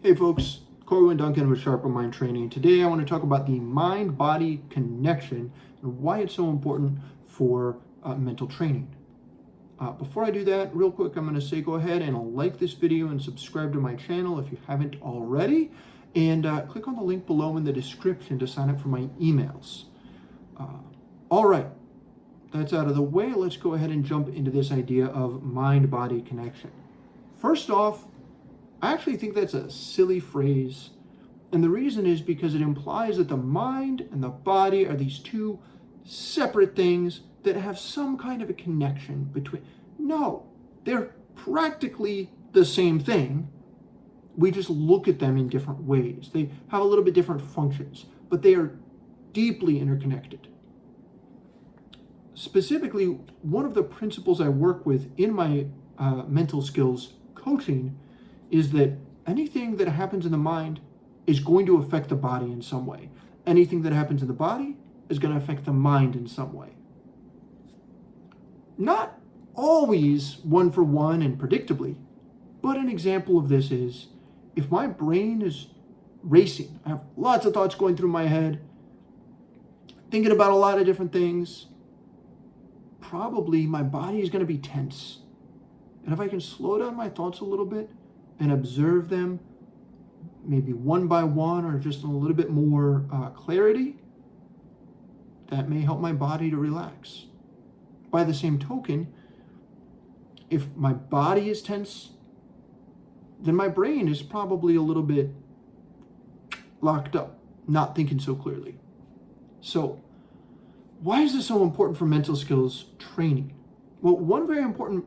Hey folks, Corwin Duncan with Sharper Mind Training. Today I want to talk about the mind-body connection and why it's so important for mental training. Before I do that, real quick, I'm going to say go ahead and like this video and subscribe to my channel if you haven't already. And click on the link below in the description to sign up for my emails. All right, that's out of the way. Let's go ahead and jump into this idea of mind-body connection. First off, I actually think that's a silly phrase, and the reason is because it implies that the mind and the body are these two separate things that have some kind of a connection between. No, they're practically the same thing. We just look at them in different ways. They have a little bit different functions, but they are deeply interconnected. Specifically, one of the principles I work with in my mental skills coaching is that anything that happens in the mind is going to affect the body in some way. Anything that happens in the body is going to affect the mind in some way. Not always one for one and predictably, but an example of this is if my brain is racing, I have lots of thoughts going through my head, thinking about a lot of different things, probably my body is going to be tense. And if I can slow down my thoughts a little bit, and observe them maybe one by one or just in a little bit more clarity, that may help my body to relax. By the same token, if my body is tense, then my brain is probably a little bit locked up, not thinking so clearly. So, why is this so important for mental skills training? Well, one very important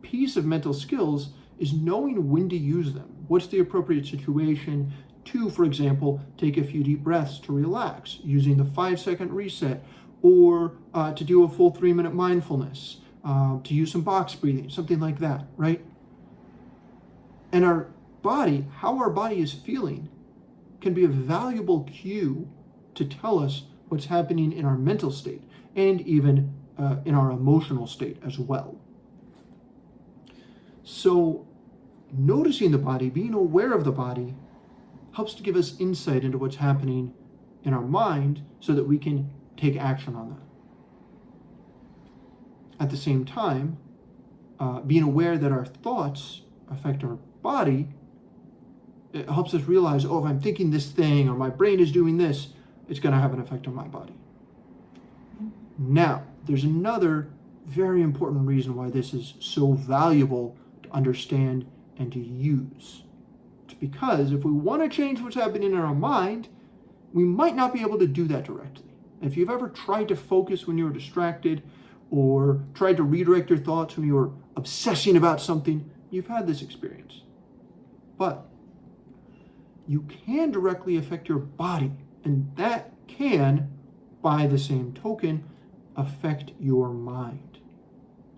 piece of mental skills is knowing when to use them. What's the appropriate situation to, for example, take a few deep breaths to relax, using the 5-second reset, or to do a full 3-minute mindfulness, to use some box breathing, something like that, right? And our body, how our body is feeling, can be a valuable cue to tell us what's happening in our mental state and even in our emotional state as well. So noticing the body, being aware of the body, helps to give us insight into what's happening in our mind so that we can take action on that. At the same time, being aware that our thoughts affect our body, it helps us realize, oh, if I'm thinking this thing or my brain is doing this, it's going to have an effect on my body. Now, there's another very important reason why this is so valuable to understand and to use. It's because if we want to change what's happening in our mind, we might not be able to do that directly. If you've ever tried to focus when you were distracted or tried to redirect your thoughts when you were obsessing about something, you've had this experience. But you can directly affect your body, and that can, by the same token, affect your mind.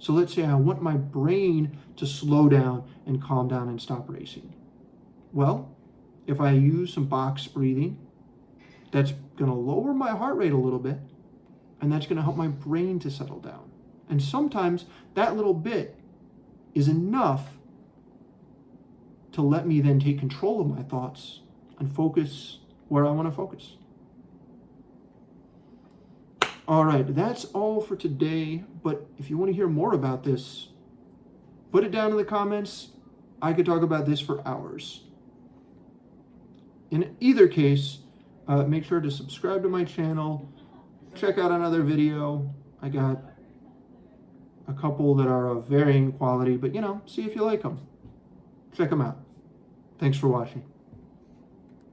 So let's say I want my brain to slow down and calm down and stop racing. Well, if I use some box breathing, that's going to lower my heart rate a little bit, and that's going to help my brain to settle down. And sometimes that little bit is enough to let me then take control of my thoughts and focus where I want to focus. All right, that's all for today, but if you want to hear more about this, put it down in the comments. I could talk about this for hours. In either case, make sure to subscribe to my channel, check out another video. I got a couple that are of varying quality, but see if you like them. Check them out. Thanks for watching.